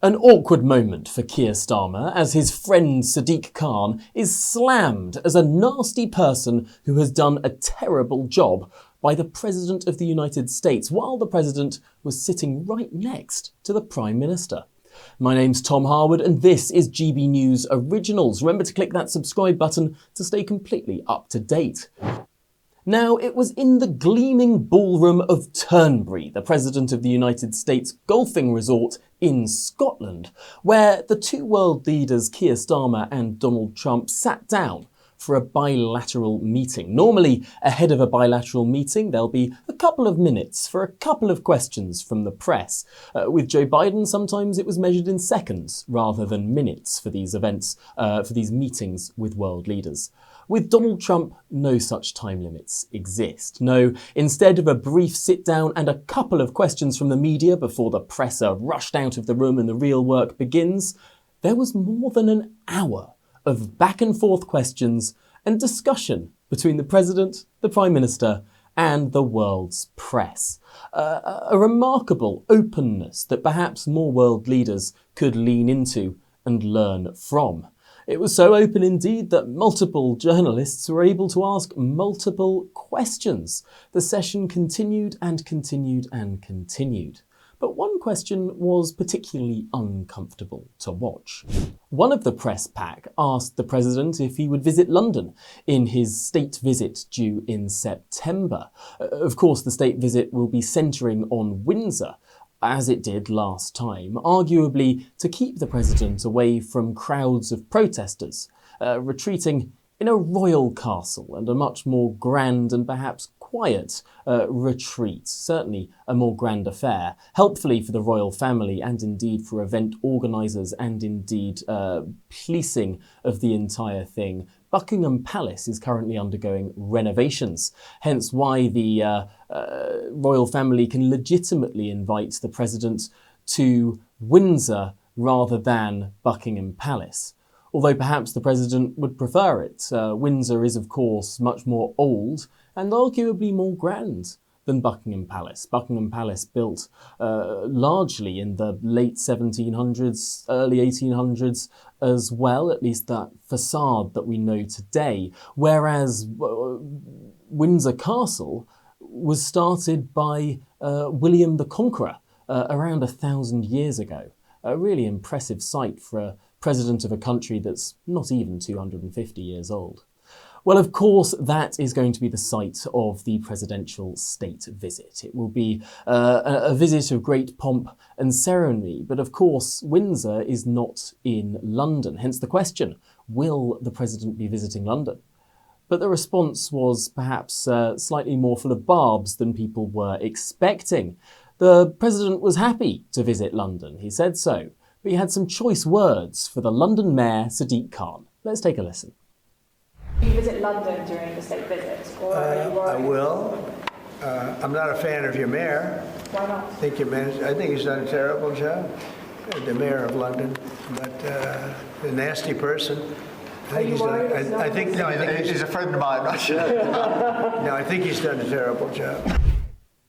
An awkward moment for Keir Starmer as his friend Sadiq Khan is slammed as a nasty person who has done a terrible job by the President of the United States while the President was sitting right next to the Prime Minister. My name's Tom Harwood and this is GB News Originals. Remember to click that subscribe button to stay completely up to date. Now, it was in the gleaming ballroom of Turnberry, the President of the United States golfing resort in Scotland, where the two world leaders, Keir Starmer and Donald Trump, sat down for a bilateral meeting. Normally, ahead of a bilateral meeting, there'll be a couple of minutes for a couple of questions from the press. With Joe Biden, sometimes it was measured in seconds rather than minutes for these events, for these meetings with world leaders. With Donald Trump, no such time limits exist. No, instead of a brief sit-down and a couple of questions from the media before the press are rushed out of the room and the real work begins, there was more than an hour of back-and-forth questions and discussion between the President, the Prime Minister, and the world's press. A remarkable openness that perhaps more world leaders could lean into and learn from. It was so open indeed that multiple journalists were able to ask multiple questions. The session continued and continued and continued. But one question was particularly uncomfortable to watch. One of the press pack asked the President if he would visit London in his state visit due in September. Of course, the state visit will be centring on Windsor, as it did last time, arguably to keep the President away from crowds of protesters, retreating in a royal castle and a much more grand and perhaps quiet retreat, certainly a more grand affair, helpfully for the royal family and indeed for event organisers and indeed policing of the entire thing. Buckingham Palace is currently undergoing renovations, hence why the royal family can legitimately invite the President to Windsor rather than Buckingham Palace. Although perhaps the President would prefer it. Windsor is, of course, much more old and arguably more grand than Buckingham Palace. Buckingham Palace built largely in the late 1700s, early 1800s as well, at least that facade that we know today, whereas Windsor Castle was started by William the Conqueror around 1,000 years ago. A really impressive sight for a president of a country that's not even 250 years old. Well, of course, that is going to be the site of the presidential state visit. It will be a visit of great pomp and ceremony, but of course, Windsor is not in London. Hence the question, will the president be visiting London? But the response was perhaps slightly more full of barbs than people were expecting. The president was happy to visit London, he said so, but he had some choice words for the London Mayor Sadiq Khan. Let's take a listen. Will you visit London during the state visit? Or are you worried? I will. I'm not a fan of your mayor. Why not? I think he's done a terrible job, the mayor of London, but a nasty person. Are you worried? I think he's a friend of mine. I think he's done a terrible job.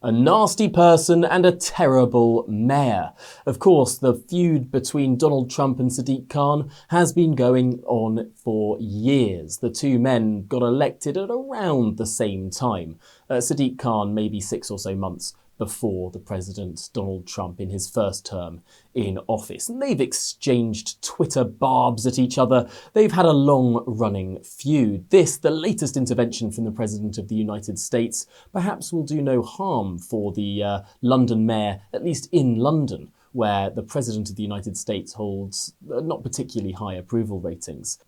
A nasty person and a terrible mayor. Of course, the feud between Donald Trump and Sadiq Khan has been going on for years. The two men got elected at around the same time. Sadiq Khan maybe 6 or so months before the President, Donald Trump, in his first term in office. And they've exchanged Twitter barbs at each other. They've had a long-running feud. This, the latest intervention from the President of the United States, perhaps will do no harm for the London mayor, at least in London, where the President of the United States holds not particularly high approval ratings.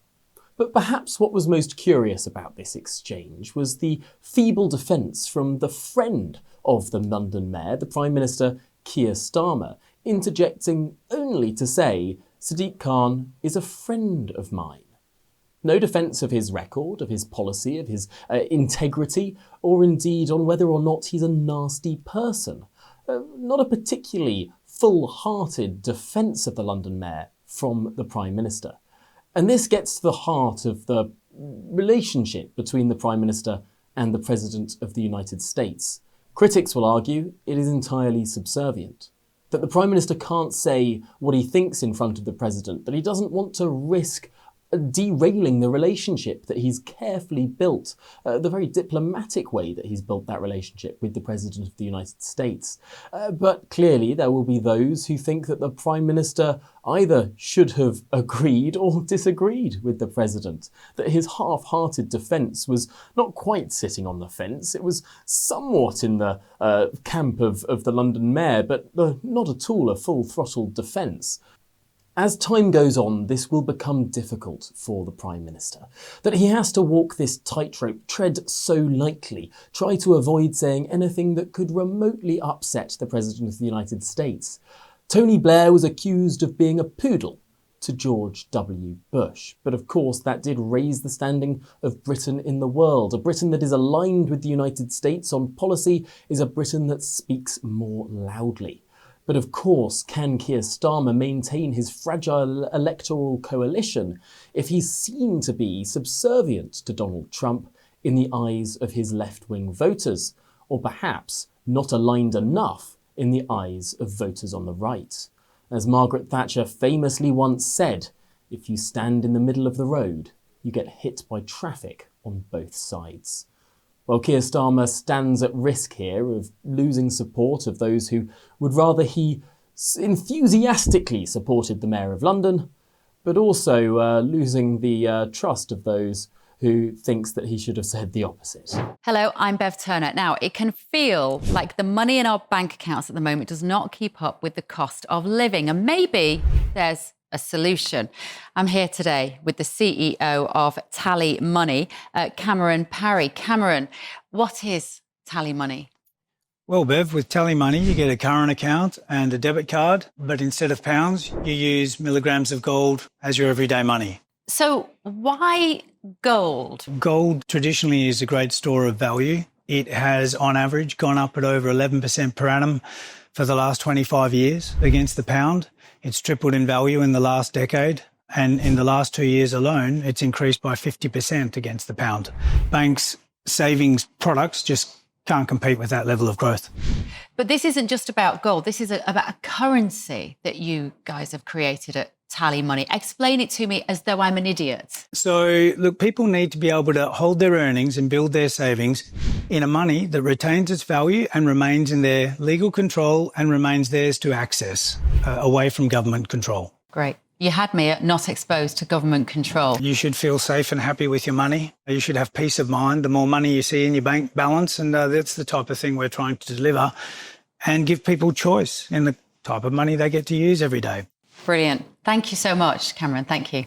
But perhaps what was most curious about this exchange was the feeble defence from the friend of the London mayor, the Prime Minister Keir Starmer, interjecting only to say, Sadiq Khan is a friend of mine. No defence of his record, of his policy, of his integrity, or indeed on whether or not he's a nasty person. Not a particularly full-hearted defence of the London mayor from the Prime Minister. And this gets to the heart of the relationship between the Prime Minister and the President of the United States. Critics will argue it is entirely subservient. that the Prime Minister can't say what he thinks in front of the President, that he doesn't want to risk derailing the relationship that he's carefully built, the very diplomatic way that he's built that relationship with the President of the United States. But clearly there will be those who think that the Prime Minister either should have agreed or disagreed with the President, that his half-hearted defence was not quite sitting on the fence, it was somewhat in the camp of the London Mayor, but not at all a full-throttle defence. As time goes on, this will become difficult for the Prime Minister, that he has to walk this tightrope, tread so lightly, try to avoid saying anything that could remotely upset the President of the United States. Tony Blair was accused of being a poodle to George W. Bush, but of course that did raise the standing of Britain in the world. A Britain that is aligned with the United States on policy is a Britain that speaks more loudly. But of course, can Keir Starmer maintain his fragile electoral coalition if he's seen to be subservient to Donald Trump in the eyes of his left-wing voters, or perhaps not aligned enough in the eyes of voters on the right? As Margaret Thatcher famously once said, if you stand in the middle of the road, you get hit by traffic on both sides. Well, Keir Starmer stands at risk here of losing support of those who would rather he enthusiastically supported the Mayor of London, but also losing the trust of those who thinks that he should have said the opposite. Hello, I'm Bev Turner. Now, it can feel like the money in our bank accounts at the moment does not keep up with the cost of living, and maybe there's a solution. I'm here today with the CEO of TallyMoney, Cameron Parry. Cameron, what is TallyMoney? Well, Bev, with TallyMoney, you get a current account and a debit card, but instead of pounds, you use milligrams of gold as your everyday money. So why gold? Gold traditionally is a great store of value. It has, on average, gone up at over 11% per annum for the last 25 years against the pound. It's tripled in value in the last decade, and in the last 2 years alone, it's increased by 50% against the pound. Banks' savings products just can't compete with that level of growth. But this isn't just about gold. This is about a currency that you guys have created at TallyMoney. Explain it to me as though I'm an idiot. So, look, people need to be able to hold their earnings and build their savings in a money that retains its value and remains in their legal control and remains theirs to access, away from government control. Great. You had me at not exposed to government control. You should feel safe and happy with your money. You should have peace of mind. The more money you see in your bank balance, and that's the type of thing we're trying to deliver, and give people choice in the type of money they get to use every day. Brilliant. Thank you so much, Cameron. Thank you.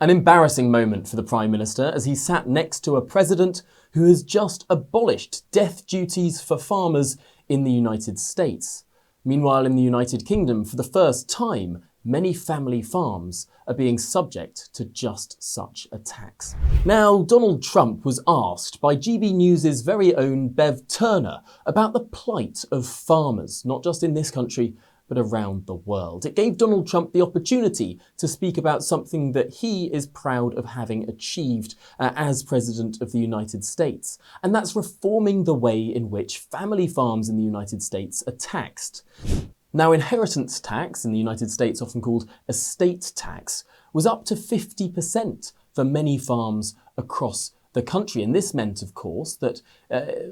An embarrassing moment for the Prime Minister as he sat next to a president who has just abolished death duties for farmers in the United States. Meanwhile, in the United Kingdom, for the first time, many family farms are being subject to just such a tax. Now, Donald Trump was asked by GBNews' very own Bev Turner about the plight of farmers, not just in this country, but around the world. It gave Donald Trump the opportunity to speak about something that he is proud of having achieved as President of the United States, and that's reforming the way in which family farms in the United States are taxed. Now, inheritance tax in the United States, often called estate tax, was up to 50% for many farms across the country. And this meant, of course, that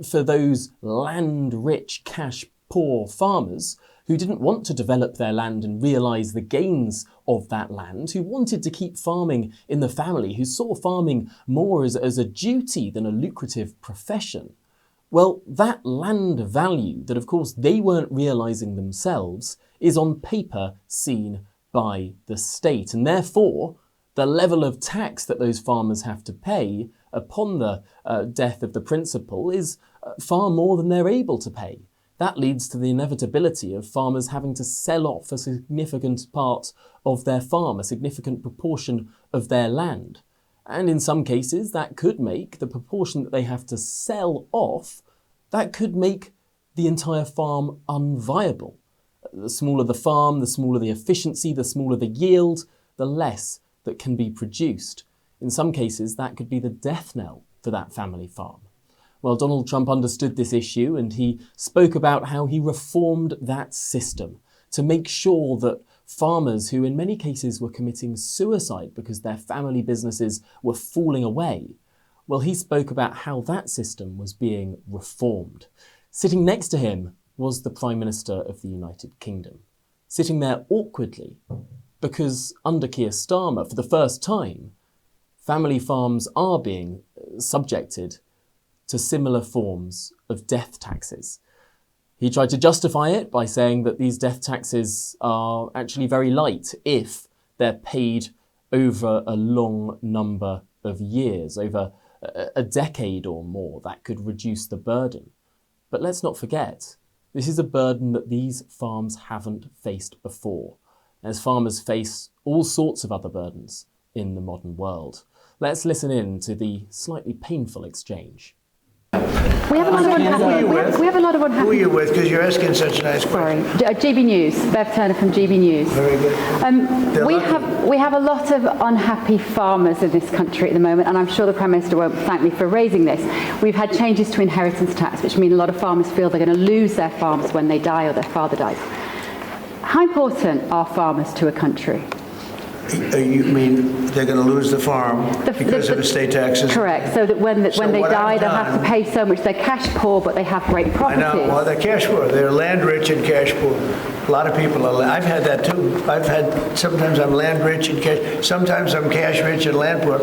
for those land-rich, cash-poor farmers who didn't want to develop their land and realise the gains of that land, who wanted to keep farming in the family, who saw farming more as a duty than a lucrative profession, well, that land value that, of course, they weren't realising themselves is on paper seen by the state. And therefore, the level of tax that those farmers have to pay upon the death of the principal is far more than they're able to pay. That leads to the inevitability of farmers having to sell off a significant part of their farm, a significant proportion of their land. And in some cases, that could make the proportion that they have to sell off, that could make the entire farm unviable. The smaller the farm, the smaller the efficiency, the smaller the yield, the less that can be produced. In some cases, that could be the death knell for that family farm. Well, Donald Trump understood this issue and he spoke about how he reformed that system to make sure that farmers who in many cases were committing suicide because their family businesses were falling away, well, he spoke about how that system was being reformed. Sitting next to him was the Prime Minister of the United Kingdom, sitting there awkwardly because under Keir Starmer, for the first time, family farms are being subjected to similar forms of death taxes. He tried to justify it by saying that these death taxes are actually very light if they're paid over a long number of years, over a decade or more. That could reduce the burden. But let's not forget, this is a burden that these farms haven't faced before, as farmers face all sorts of other burdens in the modern world. Let's listen in to the slightly painful exchange. We have a lot of unhappy. We have a lot of unhappy. Who are you with? Because you're asking such nice questions. Sorry, GB News. Bev Turner from GB News. Very good. We have a lot of unhappy farmers in this country at the moment, and I'm sure the Prime Minister won't thank me for raising this. We've had changes to inheritance tax, which mean a lot of farmers feel they're going to lose their farms when they die or their father dies. How important are farmers to a country? You mean they're going to lose the farm because of estate taxes? Correct. So that when they die, they'll have to pay so much. They're cash poor, but they have great properties. I know. Well, they're cash poor. They're land rich and cash poor. A lot of people are. I've had that too. Sometimes I'm land rich and cash. Sometimes I'm cash rich and land poor.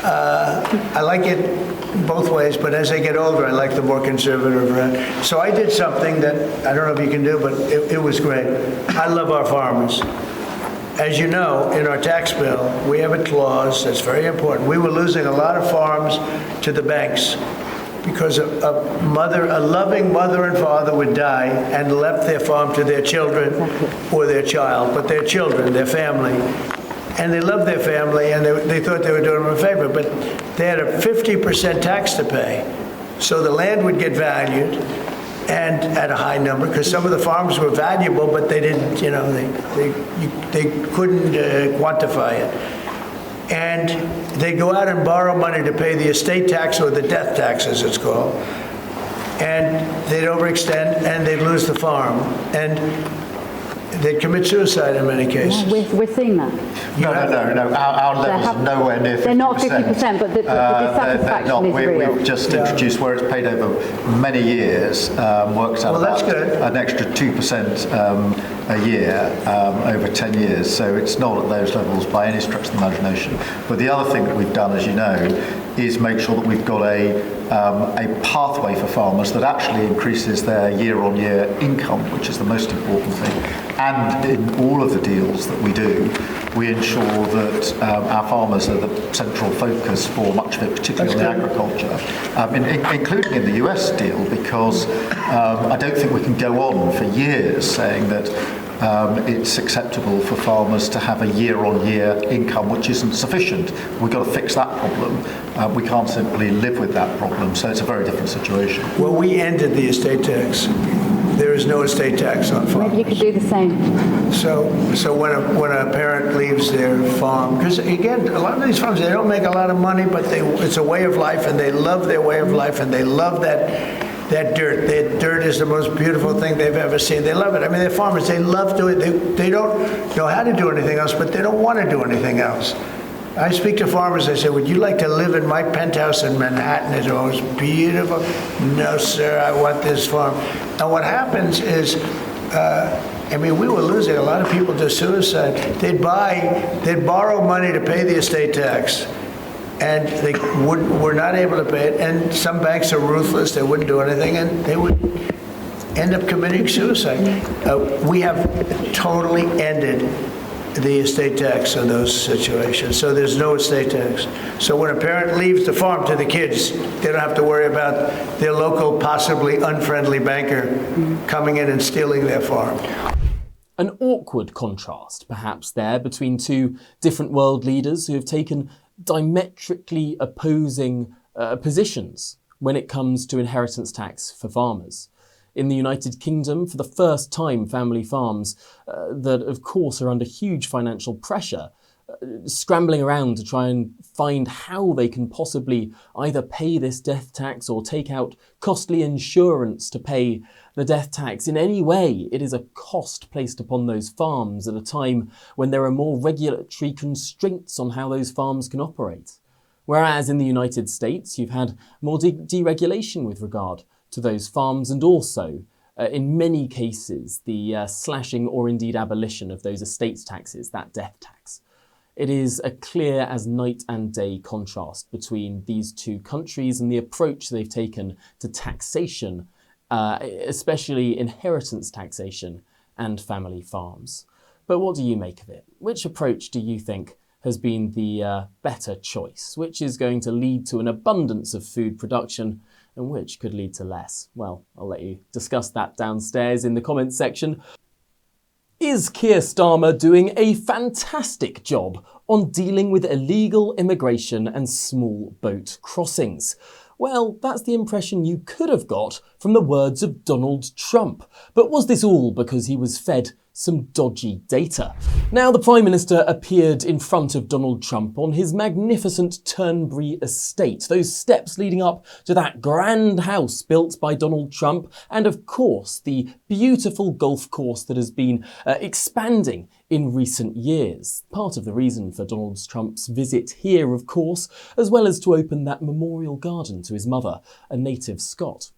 I like it both ways, but as I get older, I like the more conservative route. So I did something that I don't know if you can do, but it was great. I love our farmers. As you know, in our tax bill, we have a clause that's very important. We were losing a lot of farms to the banks because a loving mother and father would die and left their farm to their children or their child, but their children, their family. And they loved their family and they thought they were doing them a favor, but they had a 50% tax to pay. So the land would get valued and at a high number, because some of the farms were valuable, but they didn't, they couldn't quantify it. And they'd go out and borrow money to pay the estate tax or the death tax, as it's called. And they'd overextend and they'd lose the farm. And they'd commit suicide in many cases. Yeah, we're seeing that. No. Our levels are nowhere near 50%. They're not 50%, but the dissatisfaction is real. We've just introduced where it's paid over many years, works out that's about good. an extra 2% a year over 10 years. So it's not at those levels by any stretch of the imagination. But the other thing that we've done, as you know, is make sure that we've got a pathway for farmers that actually increases their year-on-year income, which is the most important thing. And in all of the deals that we do, we ensure that our farmers are the central focus for much of it, particularly in agriculture, including in the US deal, because I don't think we can go on for years saying that it's acceptable for farmers to have a year-on-year income which isn't sufficient. We've got to fix that problem. We can't simply live with that problem, so it's a very different situation. Well, we ended the estate tax. There is no estate tax on farms. Maybe you could do the same. So when a parent leaves their farm, because again, a lot of these farms, they don't make a lot of money, but it's a way of life, and they love their way of life, and they love that dirt. That dirt is the most beautiful thing they've ever seen. They love it. I mean, they're farmers. They love doing it. They don't know how to do anything else, but they don't want to do anything else. I speak to farmers. I say, would you like to live in my penthouse in Manhattan? It's always beautiful. No, sir, I want this farm. And what happens is, we were losing a lot of people to suicide. They'd borrow money to pay the estate tax, and they were not able to pay it. And some banks are ruthless; they wouldn't do anything, and they would end up committing suicide. We have totally ended the estate tax in those situations. So there's no estate tax. So when a parent leaves the farm to the kids, they don't have to worry about their local, possibly unfriendly banker coming in and stealing their farm. An awkward contrast, perhaps, there between two different world leaders who have taken diametrically opposing positions when it comes to inheritance tax for farmers. In the United Kingdom, for the first time, family farms that, of course, are under huge financial pressure scrambling around to try and find how they can possibly either pay this death tax or take out costly insurance to pay the death tax. In any way, it is a cost placed upon those farms at a time when there are more regulatory constraints on how those farms can operate. Whereas in the United States, you've had more deregulation with regard to those farms, and also, in many cases, the slashing or indeed abolition of those estate taxes, that death tax. It is a clear as night and day contrast between these two countries and the approach they've taken to taxation, especially inheritance taxation and family farms. But what do you make of it? Which approach do you think has been the better choice? Which is going to lead to an abundance of food production and which could lead to less? Well, I'll let you discuss that downstairs in the comments section. Is Keir Starmer doing a fantastic job on dealing with illegal immigration and small boat crossings? Well, that's the impression you could have got from the words of Donald Trump. But was this all because he was fed some dodgy data? Now, the Prime Minister appeared in front of Donald Trump on his magnificent Turnberry estate, those steps leading up to that grand house built by Donald Trump, and of course the beautiful golf course that has been expanding in recent years. Part of the reason for Donald Trump's visit here, of course, as well as to open that memorial garden to his mother, a native Scot.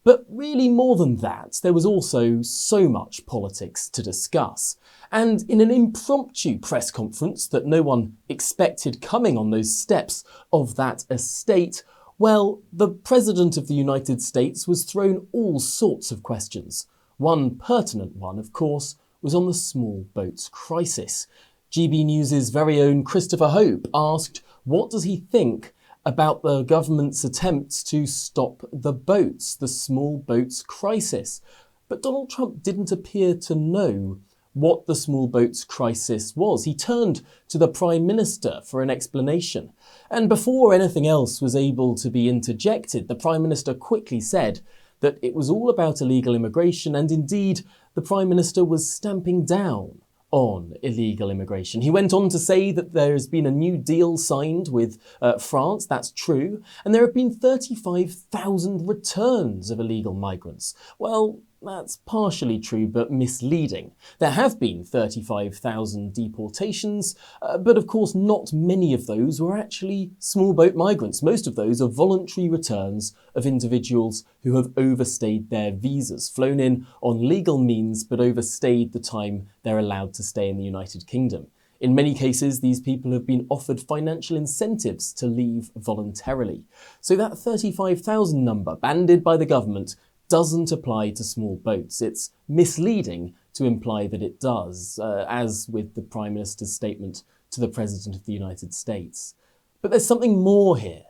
But really more than that, there was also so much politics to discuss. And in an impromptu press conference that no one expected coming on those steps of that estate, well, the President of the United States was thrown all sorts of questions. One pertinent one, of course, was on the small boats crisis. GBNews' very own Christopher Hope asked, what does he think about the government's attempts to stop the boats, the small boats crisis? But Donald Trump didn't appear to know what the small boats crisis was. He turned to the Prime Minister for an explanation. And before anything else was able to be interjected, the Prime Minister quickly said that it was all about illegal immigration, and indeed the Prime Minister was stamping down on illegal immigration. He went on to say that there has been a new deal signed with France, that's true, and there have been 35,000 returns of illegal migrants. Well, that's partially true, but misleading. There have been 35,000 deportations, but of course not many of those were actually small boat migrants. Most of those are voluntary returns of individuals who have overstayed their visas, flown in on legal means, but overstayed the time they're allowed to stay in the United Kingdom. In many cases, these people have been offered financial incentives to leave voluntarily. So that 35,000 number, bandied by the government, doesn't apply to small boats. It's misleading to imply that it does, as with the Prime Minister's statement to the President of the United States. But there's something more here.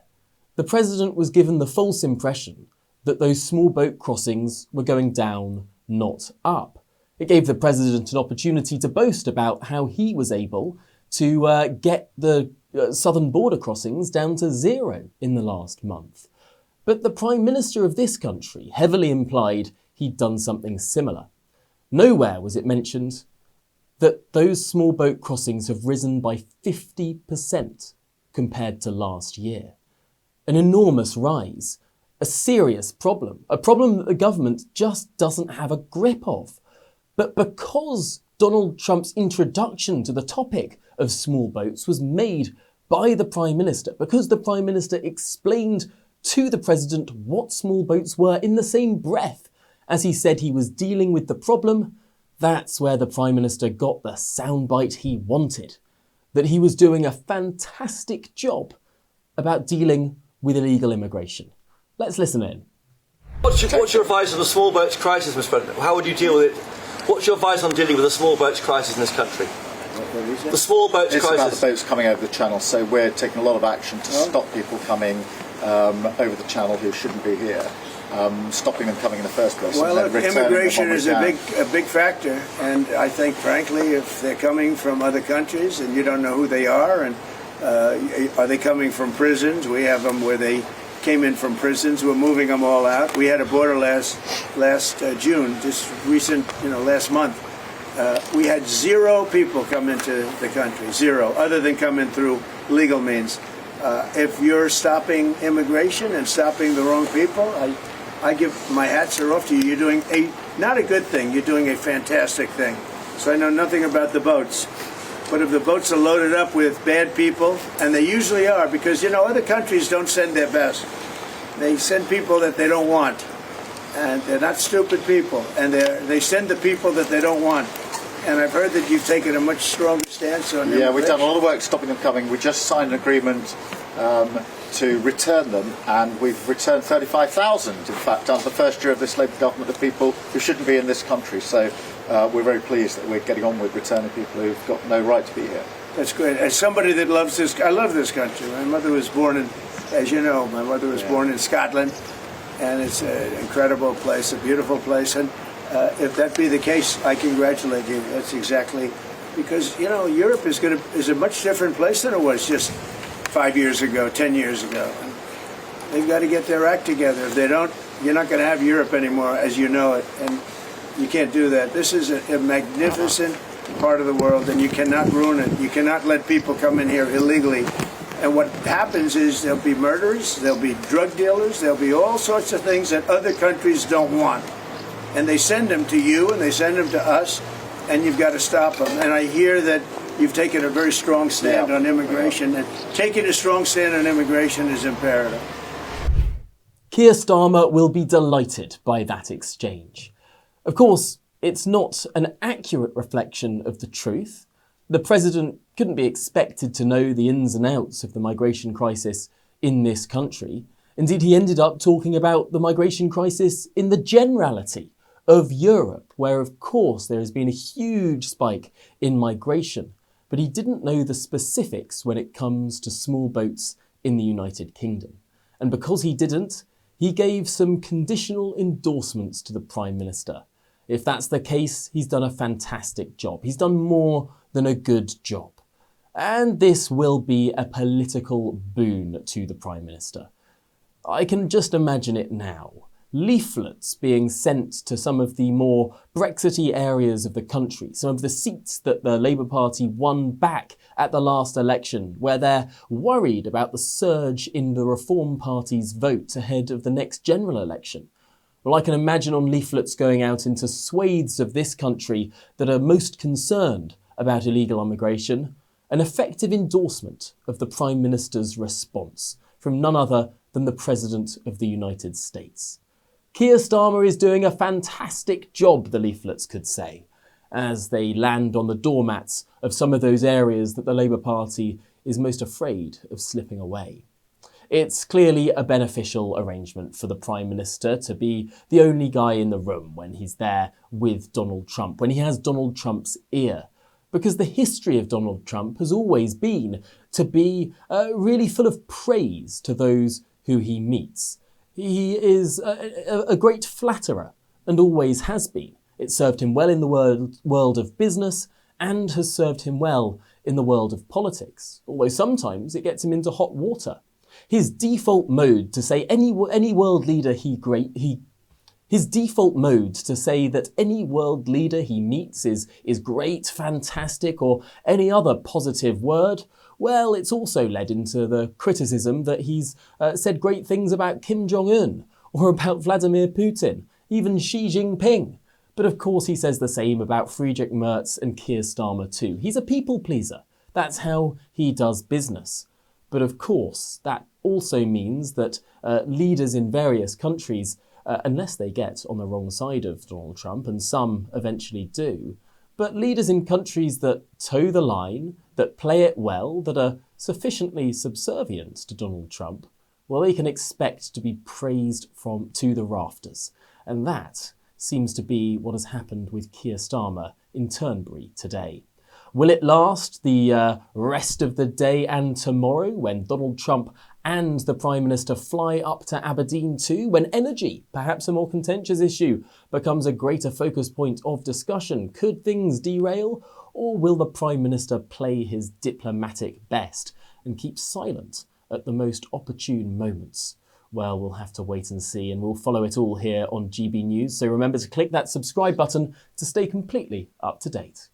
The President was given the false impression that those small boat crossings were going down, not up. It gave the President an opportunity to boast about how he was able to get the southern border crossings down to zero in the last month. But the Prime Minister of this country heavily implied he'd done something similar. Nowhere was it mentioned that those small boat crossings have risen by 50% compared to last year. An enormous rise, a serious problem, a problem that the government just doesn't have a grip of. But because Donald Trump's introduction to the topic of small boats was made by the Prime Minister, because the Prime Minister explained to the President what small boats were in the same breath as he said he was dealing with the problem, that's where the Prime Minister got the soundbite he wanted, that he was doing a fantastic job about dealing with illegal immigration. Let's listen in. What's your advice on the small boats crisis, Mr. President? How would you deal with it? What's your advice on dealing with the small boats crisis in this country? The small boats crisis. It's about the boats coming over the channel, so we're taking a lot of action to stop people coming over the channel who shouldn't be here, stopping them coming in the first place. Well, look, immigration is a big factor, and I think, frankly, if they're coming from other countries and you don't know who they are, and are they coming from prisons? We have them where they came in from prisons. We're moving them all out. We had a border last June, just recent, last month, We had 0 people come into the country, 0, other than coming through legal means. If you're stopping immigration and stopping the wrong people, I give my hats are off to you. You're doing not a good thing, you're doing a fantastic thing. So I know nothing about the boats. But if the boats are loaded up with bad people, and they usually are, because, other countries don't send their best. They send people that they don't want. And they're not stupid people. And they send the people that they don't want. And I've heard that you've taken a much stronger stance on immigration. Yeah, we've done a lot of work stopping them coming. We just signed an agreement to return them, and we've returned 35,000, in fact, under the first year of this Labour government, of people who shouldn't be in this country. So we're very pleased that we're getting on with returning people who've got no right to be here. That's great. As somebody that loves this, I love this country. My mother was born in, as you know, my mother was born in Scotland, and it's an incredible place, a beautiful place. And if that be the case, I congratulate you. That's exactly, because, Europe is a much different place than it was just 5 years ago, 10 years ago. And they've got to get their act together. If they don't, you're not going to have Europe anymore as you know it. And you can't do that. This is a magnificent part of the world, and you cannot ruin it. You cannot let people come in here illegally. And what happens is there'll be murderers, there'll be drug dealers, there'll be all sorts of things that other countries don't want. And they send them to you, and they send them to us, and you've got to stop them. And I hear that you've taken a very strong stand on immigration, and taking a strong stand on immigration is imperative. Keir Starmer will be delighted by that exchange. Of course, it's not an accurate reflection of the truth. The president couldn't be expected to know the ins and outs of the migration crisis in this country. Indeed, he ended up talking about the migration crisis in the generality of Europe, where, of course, there has been a huge spike in migration. But he didn't know the specifics when it comes to small boats in the United Kingdom. And because he didn't, he gave some conditional endorsements to the Prime Minister. If that's the case, he's done a fantastic job. He's done more than a good job. And this will be a political boon to the Prime Minister. I can just imagine it now. Leaflets being sent to some of the more Brexity areas of the country, some of the seats that the Labour Party won back at the last election, where they're worried about the surge in the Reform Party's vote ahead of the next general election. Well, I can imagine on leaflets going out into swathes of this country that are most concerned about illegal immigration, an effective endorsement of the Prime Minister's response from none other than the President of the United States. Keir Starmer is doing a fantastic job, the leaflets could say, as they land on the doormats of some of those areas that the Labour Party is most afraid of slipping away. It's clearly a beneficial arrangement for the Prime Minister to be the only guy in the room when he's there with Donald Trump, when he has Donald Trump's ear. Because the history of Donald Trump has always been to be really full of praise to those who he meets. He is a great flatterer and always has been. It served him well in the world of business and has served him well in the world of politics, although sometimes it gets him into hot water. His default mode to say any world leader his default mode to say that any world leader he meets is great, fantastic, or any other positive word, well, it's also led into the criticism that he's said great things about Kim Jong-un, or about Vladimir Putin, even Xi Jinping. But of course he says the same about Friedrich Merz and Keir Starmer too. He's a people pleaser. That's how he does business. But of course, that also means that leaders in various countries, unless they get on the wrong side of Donald Trump, and some eventually do, but leaders in countries that toe the line, that play it well, that are sufficiently subservient to Donald Trump, well, they can expect to be praised to the rafters. And that seems to be what has happened with Keir Starmer in Turnberry today. Will it last the rest of the day and tomorrow when Donald Trump and the Prime Minister fly up to Aberdeen too, when energy, perhaps a more contentious issue, becomes a greater focus point of discussion? Could things derail? Or will the Prime Minister play his diplomatic best and keep silent at the most opportune moments? Well, we'll have to wait and see, and we'll follow it all here on GB News. So remember to click that subscribe button to stay completely up to date.